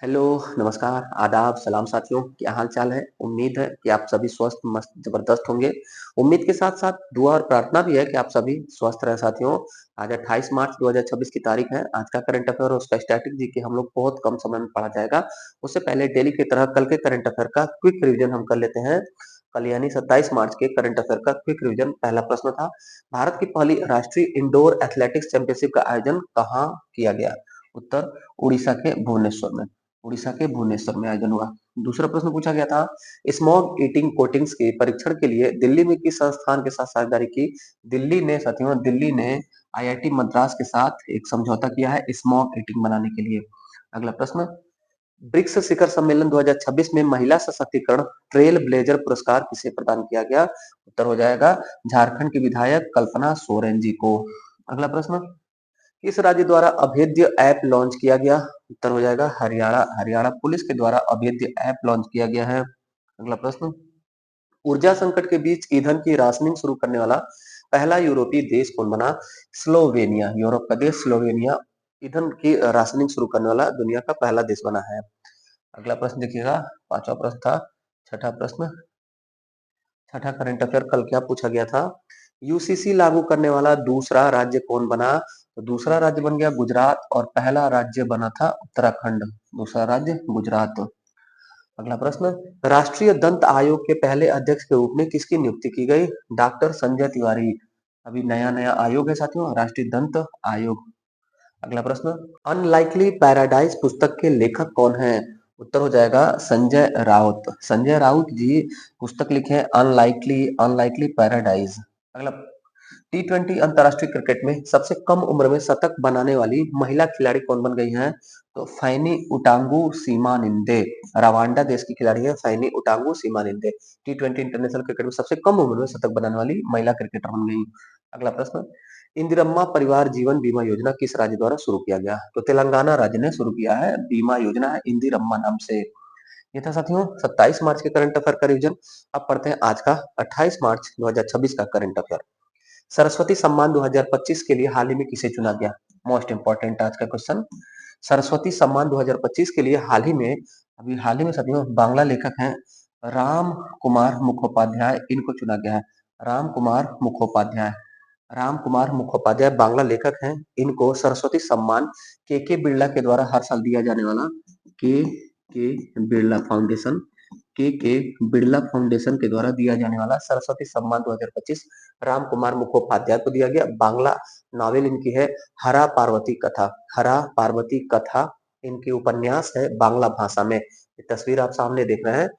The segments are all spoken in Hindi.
हेलो, नमस्कार, आदाब, सलाम साथियों, क्या हाल-चाल है? उम्मीद है कि आप सभी स्वस्थ, मस्त, ज़बरदस्त होंगे। उम्मीद के साथ-साथ दुआ और प्रार्थना भी है कि आप सभी स्वस्थ रहें साथियों। आज 28 मार्च 2026 की तारीख है। आज का करंट अफ़ेयर और उसका स्टैटिक जीके हम लोग बहुत कम समय में पढ़ा जाएगा। उससे पहले डेली की तरह कल के करंट अफ़ेयर का क्विक रिवीजन हम कर लेते हैं। कल यानी 27 मार्च के करंट अफ़ेयर का क्विक रिवीजन पहला प्रश्न था, भारत की पहली राष्ट्रीय इंडोर एथलेटिक्स चैंपियनशिप का आयोजन कहाँ किया गया? उत्तर, उड़ीसा के भुवनेश्वर में। उड़ीसा के भुवनेश्वर में आयोजन हुआ। दूसरा प्रश्न पूछा गया था, स्मॉग ईटिंग कोटिंग्स के परीक्षण के लिए दिल्ली में किस संस्थान के साथ साझेदारी की? दिल्ली ने साथियों दिल्ली ने आईआईटी मद्रास के साथ एक समझौता किया है स्मॉग ईटिंग बनाने के लिए। अगला प्रश्न, ब्रिक्स शिखर सम्मेलन 2026 में महिला सशक्तिकरण ट्रेल ब्लेजर पुरस्कार किसे प्रदान किया गया? उत्तर हो जाएगा झारखंड की विधायक कल्पना सोरेन जी को। अगला प्रश्न, किस राज्य द्वारा अभेद्य ऐप लॉन्च किया गया? उत्तर हो जाएगा हरियाणा। हरियाणा पुलिस के द्वारा अभेद्य ऐप लॉन्च किया गया है। अगला प्रश्न, ऊर्जा संकट के बीच ईंधन की राशनिंग शुरू करने वाला पहला यूरोपीय देश कौन बना? स्लोवेनिया। यूरोप का देश स्लोवेनिया ईंधन की राशनिंग शुरू करने वाला दुनिया का पहला देश बना है। अगला प्रश्न देखिएगा, पांचवा प्रश्न था। छठा प्रश्न, छठा करंट अफेयर कल क्या पूछा गया था? यूसीसी लागू करने वाला दूसरा राज्य कौन बना? तो दूसरा राज्य बन गया गुजरात और पहला राज्य बना था उत्तराखंड। दूसरा राज्य गुजरात। अगला प्रश्न, राष्ट्रीय दंत आयोग के पहले अध्यक्ष के रूप में किसकी नियुक्ति की गई? डॉक्टर संजय तिवारी। अभी नया नया आयोग है साथियों, राष्ट्रीय दंत आयोग। अगला प्रश्न, अनलाइकली पैराडाइज पुस्तक के लेखक कौन है? उत्तर हो जाएगा संजय राउत। संजय राउत जी पुस्तक लिखे हैं अनलाइकली अनलाइकली पैराडाइज। अगला, टी20 अंतर्राष्ट्रीय क्रिकेट में सबसे कम उम्र में शतक बनाने वाली महिला खिलाड़ी कौन बन गई हैं? तो फैनी उटांगू सीमानिंदे। रवांडा देश की खिलाड़ी है फैनी उटांगू सीमानिंदे। टी20 इंटरनेशनल क्रिकेट में सबसे कम उम्र में शतक बनाने वाली महिला क्रिकेटर बन गई। अगला प्रश्न, इंदिरम्मा परिवार जीवन बीमा योजना किस राज्य द्वारा शुरू किया गया? तो तेलंगाना राज्य ने शुरू किया है बीमा योजना है इंदिरम्मा नाम से। ये था साथियों 27 मार्च के करंट अफेयर का रिवीजन। अब पढ़ते हैं आज का 28 मार्च 2026 का करंट अफेयर। सरस्वती सम्मान 2025 के लिए हाल ही में किसे चुना गया? मोस्ट इंपोर्टेंट आज का क्वेश्चन। सरस्वती सम्मान 2025 के लिए हाल ही में साथियों बांग्ला लेखक हैं राम कुमार मुखोपाध्याय, इनको चुना गया है। राम कुमार मुखोपाध्याय। राम कुमार मुखोपाध्याय बांग्ला लेखक हैं। इनको सरस्वती सम्मान के बिरला के द्वारा हर साल दिया जाने वाला के बिरला फाउंडेशन के बिरला फाउंडेशन के द्वारा दिया जाने वाला सरस्वती सम्मान 2025 राम कुमार मुखोपाध्याय को दिया गया। बांग्ला नॉवेल इनकी है हरा पार्वती कथा। हरा पार्वती कथा इनकी उपन्यास है बांग्ला भाषा में। ये तस्वीर आप सामने देख रहे हैं,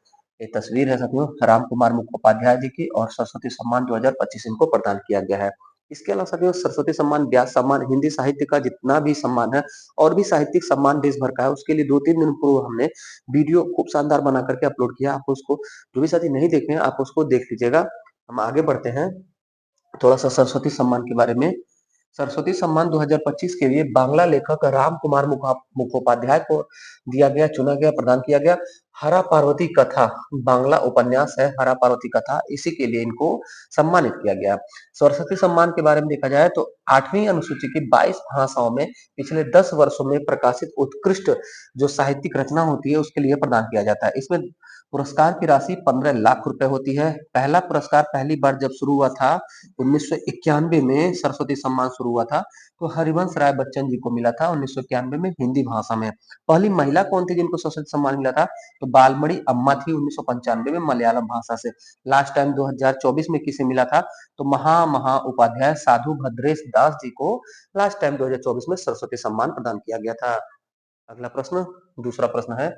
ये तस्वीर है साथियों राम कुमार मुखोपाध्याय जी की और सरस्वती सम्मान 2025 इनको प्रदान किया गया है। इसके अलावा साथियों सरस्वती सम्मान, व्यास सम्मान, हिंदी साहित्य का जितना भी सम्मान है और भी साहित्यिक सम्मान देश भर का है, उसके लिए 2-3 दिन पूर्व हमने वीडियो खूब शानदार बना करके अपलोड किया। आप उसको, जो भी साथी नहीं देखे हैं आप उसको देख लीजिएगा। हम आगे बढ़ते हैं थोड़ा सा सरस्वती सम्मान के बारे में। सरस्वती सम्मान 2025 के लिए बांग्ला लेखक राम कुमार मुखोपाध्याय को दिया गया, चुना गया, प्रदान किया गया। हरा पार्वती कथा बांग्ला उपन्यास है हरा पार्वती कथा, इसी के लिए इनको सम्मानित किया गया। सरस्वती सम्मान के बारे में देखा जाए तो 8वीं अनुसूची की 22 भाषाओं में पिछले 10 वर्षों में प्रकाशित उत्कृष्ट जो साहित्यिक रचना होती है उसके लिए प्रदान किया जाता है। इसमें पुरस्कार की राशि 15 लाख रुपए होती है। पहला पुरस्कार पहली बार जब शुरू हुआ था 1991 में सरस्वती सम्मान शुरू हुआ था, तो हरिवंश राय बच्चन जी को मिला था 1991 में हिंदी भाषा में। पहली महिला कौन थी जिनको सरस्वती सम्मान मिला था? तो बालमणि अम्मा थी 1995 में मलयालम भाषा से। लास्ट टाइम 2024 में किसे मिला था? तो महा उपाध्याय साधु भद्रेश दास जी को लास्ट टाइम 2024 में सरस्वती सम्मान प्रदान किया गया था। अगला प्रश्न, दूसरा प्रश्न है,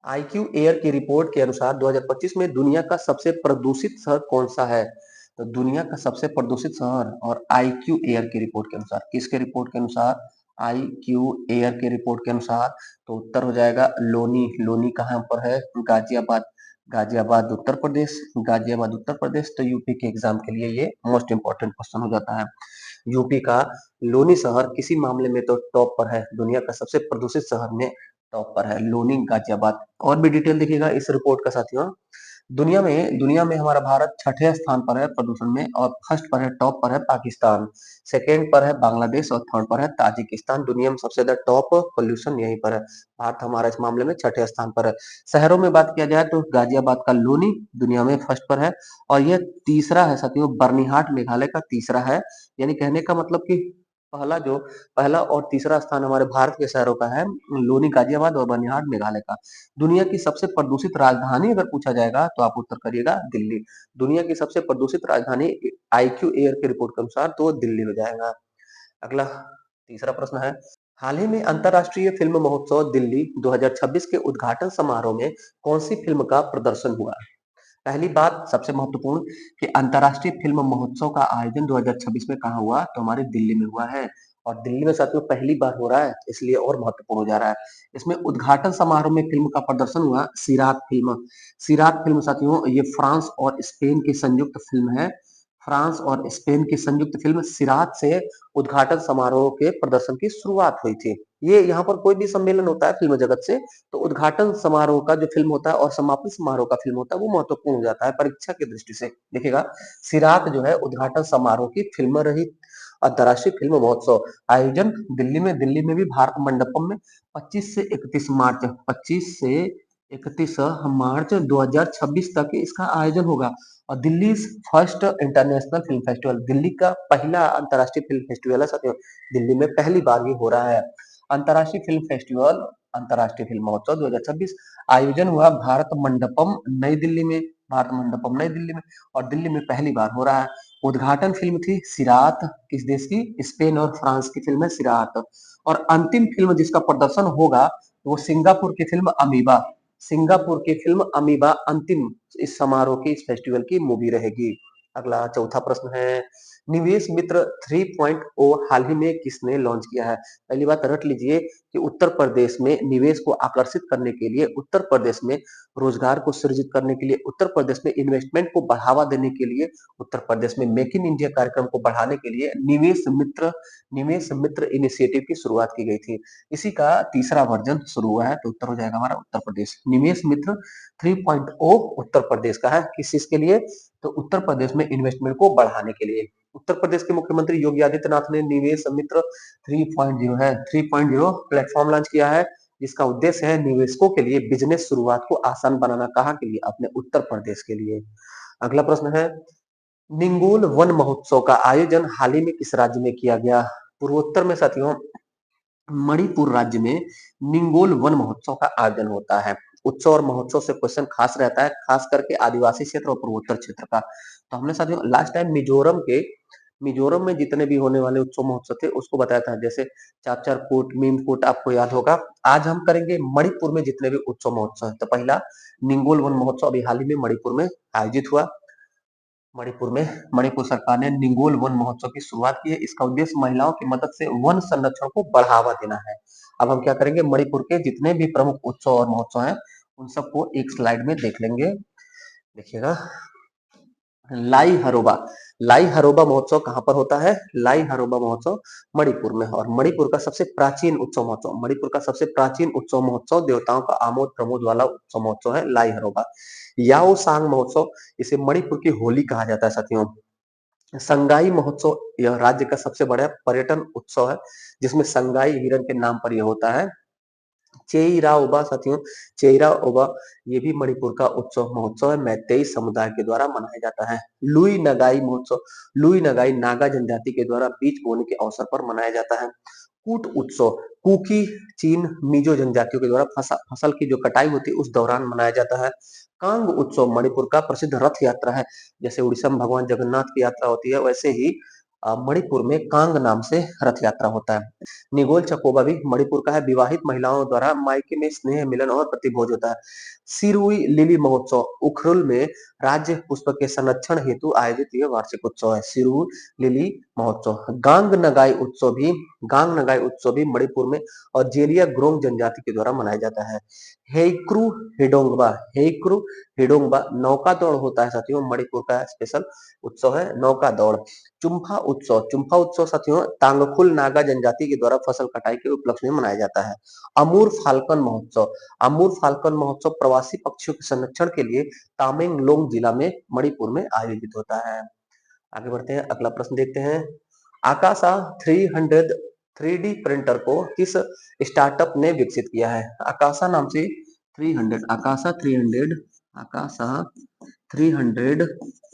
आईक्यू एयर की रिपोर्ट के अनुसार 2025 में दुनिया का सबसे प्रदूषित शहर कौन सा है? तो दुनिया का सबसे प्रदूषित शहर और आईक्यू एयर की रिपोर्ट के अनुसार, किसके रिपोर्ट के अनुसार? आईक्यू एयर के रिपोर्ट के अनुसार, तो उत्तर हो जाएगा लोनी। लोनी कहाँ पर है? गाजियाबाद। गाजियाबाद उत्तर प्रदेश। गाजियाबाद उत्तर प्रदेश। तो यूपी के एग्जाम के लिए ये मोस्ट इंपोर्टेंट क्वेश्चन हो जाता है। यूपी का लोनी शहर किसी मामले में तो टॉप पर है, दुनिया का सबसे प्रदूषित शहर में टॉप पर है लोनी गाजियाबाद। और भी डिटेल देखिएगा इस रिपोर्ट का साथियों। दुनिया में हमारा भारत छठे स्थान पर है प्रदूषण में, और फर्स्ट पर है, टॉप पर है पाकिस्तान, सेकेंड पर है बांग्लादेश, और थर्ड पर है ताजिकिस्तान। दुनिया में सबसे ज्यादा टॉप पोल्यूशन यहीं पर है। भारत हमारा इस मामले में छठे स्थान पर है। शहरों में बात किया जाए तो गाजियाबाद का लूनी दुनिया में फर्स्ट पर है, और यह तीसरा है साथियों, बर्निहाट मेघालय का तीसरा है। यानी कहने का मतलब कि पहला और तीसरा स्थान हमारे भारत के शहरों का है, लोनी गाजियाबाद और बर्निहाट मेघालय का। दुनिया की सबसे प्रदूषित राजधानी अगर पूछा जाएगा तो आप उत्तर करिएगा दिल्ली। दुनिया की सबसे प्रदूषित राजधानी आईक्यू एयर की रिपोर्ट के अनुसार तो दिल्ली हो जाएगा। अगला तीसरा प्रश्न है, हाल ही में अंतर्राष्ट्रीय फिल्म महोत्सव दिल्ली 2026 के उद्घाटन समारोह में कौन सी फिल्म का प्रदर्शन हुआ? पहली बात सबसे महत्वपूर्ण कि अंतर्राष्ट्रीय फिल्म महोत्सव का आयोजन 2026 में कहाँ हुआ, तो हमारे दिल्ली में हुआ है। और दिल्ली में साथियों पहली बार हो रहा है, इसलिए और महत्वपूर्ण हो जा रहा है। इसमें उद्घाटन समारोह में फिल्म का प्रदर्शन हुआ सिरात फिल्म। सिरात फिल्म साथियों ये फ्रांस और स्पेन की संयुक्त फिल्म है। फ्रांस और स्पेन की संयुक्त फिल्म सिरात से उद्घाटन समारोह के प्रदर्शन की शुरुआत हुई थी। ये यहाँ पर कोई भी सम्मेलन होता है फिल्म जगत से, तो उद्घाटन समारोह का जो फिल्म होता है और समापन समारोह का फिल्म होता है वो महत्वपूर्ण हो जाता है परीक्षा की दृष्टि से। देखिएगा, सिरात जो है उद्घाटन समारोह की फिल्म रही। अंतर्राष्ट्रीय फिल्म महोत्सव आयोजन दिल्ली में भी भारत मंडपम में 25 से 31 मार्च 2026 तक इसका आयोजन होगा। और Delhi first international film festival, Delhi का पहला अंतर्राष्ट्रीय फिल्म फेस्टिवल है साथियों। दिल्ली में पहली बार ये हो रहा है। अंतर्राष्ट्रीय फिल्म फेस्टिवल, अंतर्राष्ट्रीय फिल्म महोत्सव 2026 आयोजन हुआ भारत मंडपम नई दिल्ली में, भारत मंडपम नई दिल्ली में, और दिल्ली में पहली बार हो रहा है। उद्घाटन फिल्म थी सिरात, किस देश की? स्पेन और फ्रांस की फिल्म है सिरात। और अंतिम फिल्म जिसका प्रदर्शन होगा वो सिंगापुर की फिल्म अमीबा, सिंगापुर की फिल्म अमीबा अंतिम इस समारोह की, इस फेस्टिवल की मूवी रहेगी। अगला चौथा प्रश्न है, निवेश मित्र 3.0 हाल ही में किसने लॉन्च किया है? पहली बात रट लीजिए कि उत्तर प्रदेश में निवेश को आकर्षित करने के लिए, उत्तर प्रदेश में रोजगार को सृजित करने के लिए, उत्तर प्रदेश में इन्वेस्टमेंट को बढ़ावा देने के लिए, उत्तर प्रदेश में मेक इन इंडिया कार्यक्रम को बढ़ाने के लिए निवेश मित्र इनिशिएटिव की शुरुआत की गई थी। इसी का तीसरा वर्जन शुरू हुआ है, तो उत्तर हो जाएगा हमारा उत्तर प्रदेश। निवेश मित्र 3.0 उत्तर प्रदेश का है, किस चीज के लिए? तो उत्तर प्रदेश में इन्वेस्टमेंट को बढ़ाने के लिए। उत्तर प्रदेश के मुख्यमंत्री योगी आदित्यनाथ ने निवेश मित्र 3.0 है, 3.0 प्लेटफॉर्म लॉन्च किया है, जिसका उद्देश्य है निवेशकों के लिए बिजनेस शुरुआत को आसान बनाना। कहाँ के लिए? अपने उत्तर प्रदेश के लिए। अगला प्रश्न है, निंगोल वन महोत्सव का आयोजन हाल ही में किस राज्य में किया गया? पूर्वोत्तर में साथियों मणिपुर राज्य में निंगोल वन महोत्सव का आयोजन होता है। उत्सव और महोत्सव से क्वेश्चन खास रहता है, खास करके आदिवासी क्षेत्र और पूर्वोत्तर क्षेत्र का। तो हमने साथियों लास्ट टाइम मिजोरम में जितने भी होने वाले उत्सव महोत्सव थे उसको बताया था, जैसे चापचार कूट, मीम कूट आपको याद होगा। आज हम करेंगे मणिपुर में जितने भी उत्सव महोत्सव है। तो पहला निंगोल वन महोत्सव अभी हाल ही में मणिपुर में आयोजित हुआ। मणिपुर सरकार ने निंगोल वन महोत्सव की शुरुआत की है। इसका उद्देश्य महिलाओं की मदद से वन संरक्षण को बढ़ावा देना है। अब हम क्या करेंगे, मणिपुर के जितने भी प्रमुख उत्सव और महोत्सव हैं उन सबको एक स्लाइड में देख लेंगे। देखिएगा, लाई हरोबा, लाई हरोबा महोत्सव कहाँ पर होता है? लाई हरोबा महोत्सव मणिपुर में। और मणिपुर का सबसे प्राचीन उत्सव महोत्सव, मणिपुर का सबसे प्राचीन उत्सव महोत्सव, देवताओं का आमोद प्रमोद वाला उत्सव महोत्सव है लाई हरोबा। याओ सांग महोत्सव, इसे मणिपुर की होली कहा जाता है साथियों। संगाई महोत्सव यह राज्य का सबसे बड़ा पर्यटन उत्सव है, जिसमें संगाई हिरण के नाम पर यह होता है। चेइरा ओबा साथियों, चेइरा ओबा ये भी मणिपुर का उत्सव महोत्सव है, मैतेई समुदाय के द्वारा मनाया जाता है। लुई नगाई महोत्सव, लुई नगाई नागा जनजाति के द्वारा बीज बोने के अवसर पर मनाया जाता है। कूट उत्सव कुकी चीन मिजो जनजातियों के द्वारा फसल की जो कटाई होती है उस दौरान मनाया जाता है। कांग उत्सव मणिपुर का प्रसिद्ध रथ यात्रा है। जैसे उड़ीसा में भगवान जगन्नाथ की यात्रा होती है, वैसे ही मणिपुर में कांग नाम से रथ यात्रा होता है। निगोल चकोबा भी मणिपुर का है, विवाहित महिलाओं द्वारा मायके में स्नेह मिलन और प्रतिभोज होता है। सिरुई लिली महोत्सव उखरुल में राज्य पुष्प के संरक्षण हेतु आयोजित यह वार्षिक उत्सव है, सिरुई लिली महोत्सव। गांग नगाई उत्सव भी मणिपुर में और जेलिया ग्रोंग जनजाति के द्वारा मनाया जाता है। हेइक्रू हिडोंगबा, हेइक्रू हिडोंगबा नौका दौड़ होता है साथियों, मणिपुर का स्पेशल उत्सव है नौका दौड़। चुम्फा उत्सव, चुम्फा उत्सव साथियों तांगखुल नागा जनजाति के द्वारा फसल कटाई के उपलक्ष्य में मनाया जाता है। अमूर फाल्कन महोत्सव, अमूर फाल्कन महोत्सव प्रवासी पक्षियों के संरक्षण के लिए तामेंगलोंग जिला में मणिपुर में आयोजित होता है। आगे बढ़ते हैं, अगला प्रश्न देखते हैं। आकाशा 300 3D प्रिंटर को किस स्टार्टअप ने विकसित किया है? आकाशा नाम से 300, आकाशा 300, आकाशा 300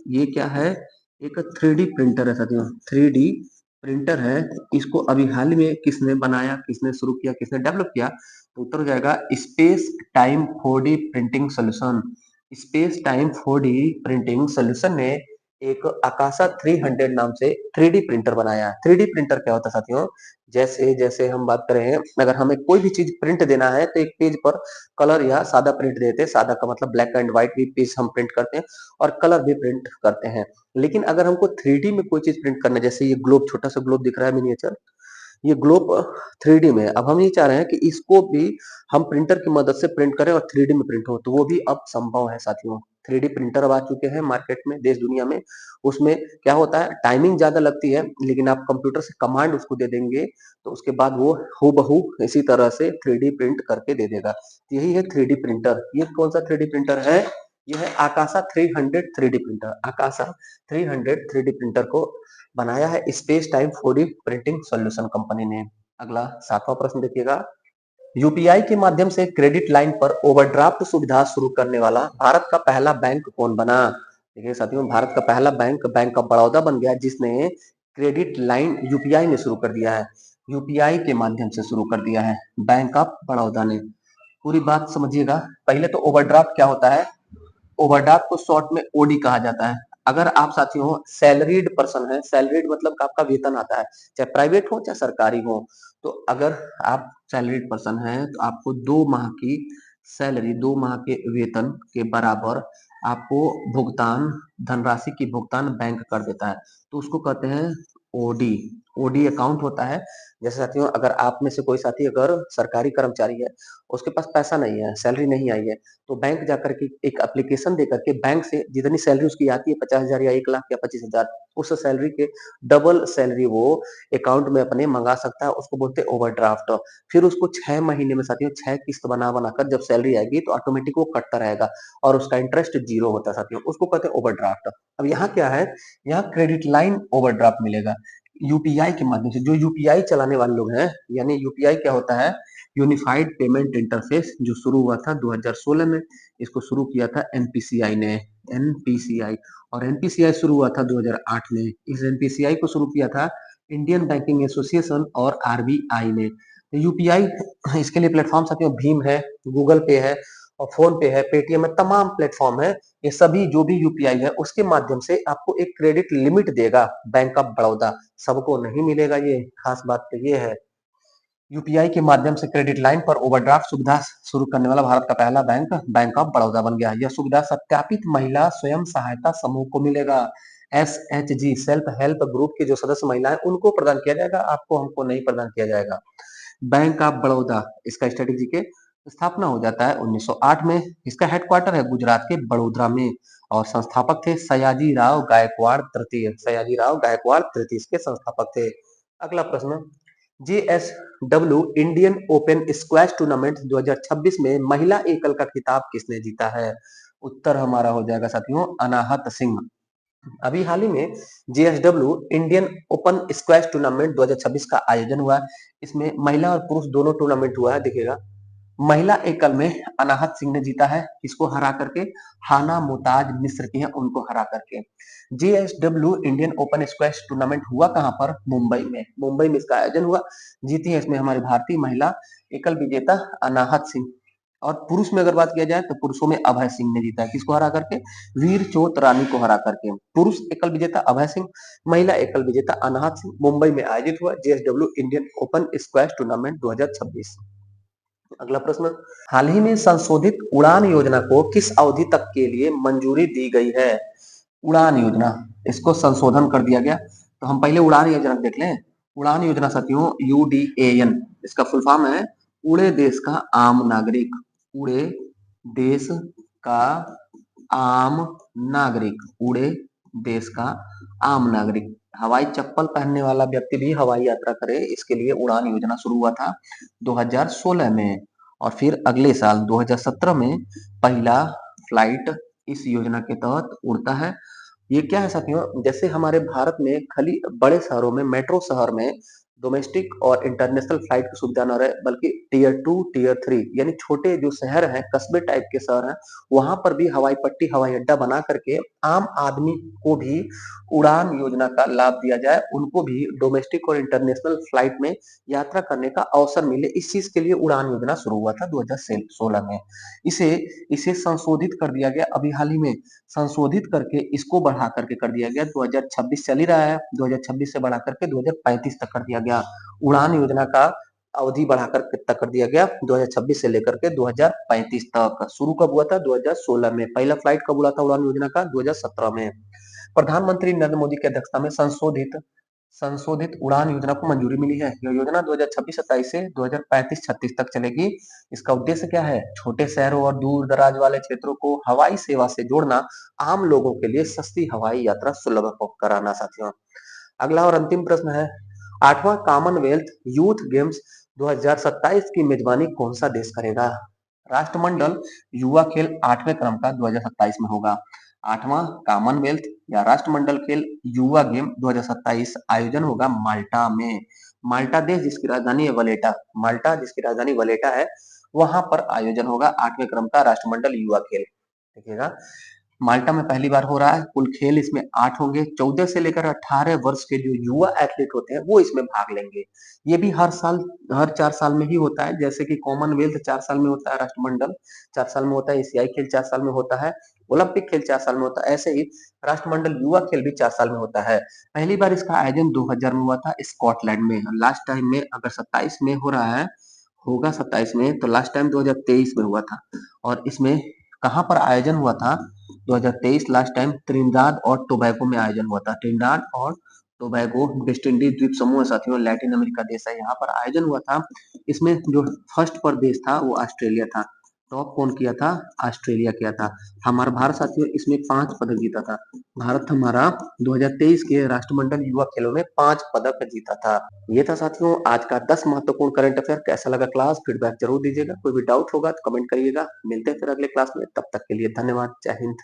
ये क्या है? एक 3D प्रिंटर है साथियों, 3D प्रिंटर है। इसको अभी हाल में किसने बनाया, किसने शुरू किया, किसने डेवलप किया? तो उत्तर हो जाएगा space time 4D printing solution. Space time 4D printing solution ने एक आकाशा 300 नाम से 3D प्रिंटर बनाया। 3D प्रिंटर क्या होता है साथियों? जैसे जैसे हम बात करें हैं, अगर हमें कोई भी चीज प्रिंट देना है तो एक पेज पर कलर या सादा प्रिंट देते हैं, सादा का मतलब ब्लैक एंड व्हाइट भी पेज हम प्रिंट करते हैं और कलर भी प्रिंट करते हैं। लेकिन अगर हमको 3D में कोई चीज प्रिंट करना है, जैसे ये ग्लोब, छोटा सा ग्लोब दिख रहा है मिनिएचर, ये ग्लोब 3D में है। अब हम ये चाह रहे हैं कि इसको भी हम प्रिंटर की मदद से प्रिंट करें और 3D में प्रिंट हो, तो वो भी अब संभव है साथियों। 3D प्रिंटर अब आ चुके हैं मार्केट में, देश दुनिया में। उसमें क्या होता है, टाइमिंग ज्यादा लगती है, लेकिन आप कंप्यूटर से कमांड उसको दे देंगे तो उसके बाद वो हूबहू इसी तरह से 3D प्रिंट करके दे देगा। यही है 3D प्रिंटर। ये कौन सा 3D प्रिंटर है? यह है आकाशा 300 3D प्रिंटर। आकाशा 300 3D प्रिंटर को बनाया है space time 4D printing solution company ने। अगला 7वां प्रश्न देखिएगा। यूपीआई के माध्यम से क्रेडिट लाइन पर ओवरड्राफ्ट सुविधा शुरू करने वाला भारत का पहला बैंक कौन बना? देखिए साथियों, भारत का पहला बैंक बैंक ऑफ बड़ौदा बन गया, जिसने क्रेडिट लाइन यूपीआई ने शुरू कर दिया है। यूपीआई के माध्यम से शुरू कर दिया है बैंक ऑफ बड़ौदा ने। पूरी बात समझिएगा। पहले तो ओवरड्राफ्ट क्या होता है? ओवरड्राफ्ट को शॉर्ट में ओडी कहा जाता है। अगर आप साथियों सैलरीड पर्सन है, सैलरीड मतलब कि आपका वेतन आता है, चाहे प्राइवेट हो चाहे सरकारी हो, तो अगर आप सैलरीड पर्सन है तो आपको 2 माह की सैलरी, 2 माह के वेतन के बराबर आपको भुगतान, धनराशि की भुगतान बैंक कर देता है, तो उसको कहते हैं ओडी। ओडी अकाउंट होता है। जैसे साथियों अगर आप में से कोई साथी अगर सरकारी कर्मचारी है, उसके पास पैसा नहीं है, सैलरी नहीं आई है, तो बैंक जाकर के एक एप्लीकेशन दे करके बैंक से जितनी सैलरी उसकी आती है 50,000 या 1 लाख या 25,000, उस सैलरी के डबल सैलरी वो अकाउंट में अपने मंगा सकता है। उसको बोलते हैं ओवरड्राफ्ट। फिर उसको 6 महीने में साथियों 6 किस्त बना बनाकर जब सैलरी आएगी तो ऑटोमेटिक वो कटता रहेगा और उसका इंटरेस्ट जीरो होता है साथियों, उसको कहते हैं ओवरड्राफ्ट। अब यहाँ क्या है, यहाँ क्रेडिट लाइन ओवरड्राफ्ट मिलेगा यूपीआई के माध्यम से। जो यूपीआई चलाने वाले लोग हैं, यानी यूपीआई क्या होता है? यूनिफाइड पेमेंट इंटरफेस, जो शुरू हुआ था 2016 में। इसको शुरू किया था एनपीसीआई ने, एनपीसीआई। और एनपीसीआई शुरू हुआ था 2008 में। इस एनपीसीआई को शुरू किया था इंडियन बैंकिंग एसोसिएशन और आरबीआई ने। यूपीआई इसके लिए प्लेटफॉर्म साथियों भीम है, गूगल पे है और फोन पे है, पेटीएम है, तमाम प्लेटफॉर्म है। ये सभी जो भी यूपीआई है उसके माध्यम से आपको एक क्रेडिट लिमिट देगा बैंक ऑफ बड़ौदा। सबको नहीं मिलेगा, ये खास बात तो ये है। यूपीआई के माध्यम से क्रेडिट लाइन पर ओवरड्राफ्ट सुविधा शुरू करने वाला भारत का पहला बैंक बैंक ऑफ बड़ौदा बन गया। यह सुविधा सत्यापित महिला स्वयं सहायता समूह को मिलेगा। एसएचजी सेल्फ हेल्प ग्रुप की जो सदस्य महिलाएं उनको प्रदान किया जाएगा, आपको हमको नहीं प्रदान किया जाएगा। बैंक ऑफ बड़ौदा, इसका स्ट्रेटेजी के स्थापना हो जाता है 1908 में। इसका हेडक्वार्टर है गुजरात के बड़ोदरा में और संस्थापक थे सयाजी राव गायकवाड़ तृतीय। सयाजी राव गायकवाड़ तृतीय इसके संस्थापक थे। अगला प्रश्न, JSW Indian open squash tournament 2026 में महिला एकल का खिताब किसने जीता है? उत्तर हमारा हो जाएगा साथियों अनाहत सिंह। अभी हाल ही में JSW Indian open squash tournament 2026 का आयोजन हुआ। इसमें महिला और पुरुष दोनों टूर्नामेंट हुआ है। देखिएगा, महिला एकल में अनाहत सिंह ने जीता है, किसको हरा करके? हाना मुमताज मिस्र की है, उनको हरा करके। JSW Indian open squash tournament हुआ कहां पर? मुंबई में। मुंबई में इसका आयोजन हुआ। जीती है इसमें हमारी भारतीय महिला एकल विजेता अनाहत सिंह। और पुरुष में अगर बात किया जाए तो पुरुषों में अभय सिंह ने जीता है, किसको हरा करके? वीर चोत रानी को हरा करके। पुरुष एकल विजेता अभय सिंह, महिला एकल विजेता अनाहत सिंह। मुंबई में आयोजित हुआ JSW Indian open squash tournament 2026। अगला प्रश्न, हाल ही में संशोधित उड़ान योजना को किस अवधि तक के लिए मंजूरी दी गई है? उड़ान योजना, इसको संशोधन कर दिया गया। तो हम पहले उड़ान योजना देख लें। उड़ान योजना साथियों यूडीएएन, इसका फुल फॉर्म है उड़े देश का आम नागरिक। उड़े देश का आम नागरिक, उड़े देश का आम नागरिक। हवाई चप्पल पहनने वाला व्यक्ति भी हवाई यात्रा करे, इसके लिए उड़ान योजना शुरू हुआ था 2016 में। और फिर अगले साल 2017 में पहला फ्लाइट इस योजना के तहत उड़ता है। ये क्या है साथियों, जैसे हमारे भारत में खाली बड़े शहरों में, मेट्रो शहर में डोमेस्टिक और इंटरनेशनल फ्लाइट की सुविधा न रहे, बल्कि टीयर टू टीयर थ्री यानी छोटे जो शहर हैं, कस्बे टाइप के शहर हैं, वहां पर भी हवाई पट्टी, हवाई अड्डा बना करके आम आदमी को भी उड़ान योजना का लाभ दिया जाए, उनको भी डोमेस्टिक और इंटरनेशनल फ्लाइट में यात्रा करने का अवसर मिले। इस चीज के लिए उड़ान योजना शुरू हुआ था 2016 में। इसे इसे संशोधित कर दिया गया अभी हाल ही में, संशोधित करके इसको बढ़ा करके कर दिया गया। 2026 चल ही रहा है, 2026 से बढ़ा करके 2035 तक कर दिया गया। उड़ान योजना का अवधि बढ़ाकर कितना कर दिया गया, 2026 से लेकर के 2035 तक। शुरू कब हुआ था, 2016 में। पहला फ्लाइट कब उड़ा था उड़ान योजना का, 2017 में। प्रधानमंत्री नरेंद्र मोदी की अध्यक्षता में संशोधित संशोधित उड़ान योजना को मंजूरी मिली है। यह योजना 2026-27 से 2035-36 तक चलेगी। इसका उद्देश्य क्या है, छोटे शहरों और दूर दराज वाले क्षेत्रों को हवाई सेवा से जोड़ना, आम लोगों के लिए सस्ती हवाई यात्रा सुलभ कराना साथियों। अगला और अंतिम प्रश्न है, आठवां कॉमनवेल्थ यूथ गेम्स 2027 की मेजबानी कौन सा देश करेगा। राष्ट्रमंडल युवा खेल 8वें क्रम का 2027 में होगा। आठवां कॉमनवेल्थ या राष्ट्रमंडल खेल युवा गेम 2027 आयोजन होगा माल्टा में। माल्टा देश जिसकी राजधानी है वलेटा, माल्टा जिसकी राजधानी वलेटा है, वहां पर आयोजन होगा 8वें क्रम का राष्ट्रमंडल युवा खेल। देखिएगा, माल्टा में पहली बार हो रहा है। कुल खेल इसमें 8 होंगे। 14 से लेकर 18 वर्ष के जो युवा एथलीट होते हैं वो इसमें भाग लेंगे। ये भी हर साल, हर 4 साल में ही होता है। जैसे कि कॉमनवेल्थ 4 साल में होता है, राष्ट्रमंडल 4 साल में होता है, एशियाई खेल 4 साल में होता है, ओलंपिक खेल 4 साल में होता है, ऐसे ही राष्ट्रमंडल युवा खेल भी 4 साल में होता है। पहली बार इसका आयोजन 2000 में हुआ था स्कॉटलैंड में। लास्ट टाइम में अगर 27 में हो रहा है, होगा 27 में, तो लास्ट टाइम 2023 में हुआ था। और इसमें कहाँ पर आयोजन हुआ था, 2023 लास्ट टाइम त्रिनिदाद और टोबैगो में आयोजन हुआ था। त्रिनिदाद और टोबैगो वेस्ट इंडीज द्वीप समूह है साथियों, लैटिन अमेरिका देश है, यहाँ पर आयोजन हुआ था। इसमें जो फर्स्ट पर देश था वो ऑस्ट्रेलिया था। टॉप कौन किया था, ऑस्ट्रेलिया किया था। हमारा भारत साथियों इसमें 5 पदक जीता था। भारत हमारा 2023 के राष्ट्रमंडल युवा खेलों में 5 पदक जीता था। ये था साथियों आज का 10 महत्वपूर्ण करंट अफेयर। कैसा लगा क्लास, फीडबैक जरूर दीजिएगा। कोई भी डाउट होगा तो कमेंट करिएगा। मिलते हैं फिर अगले क्लास में, तब तक के लिए धन्यवाद। जय हिंद।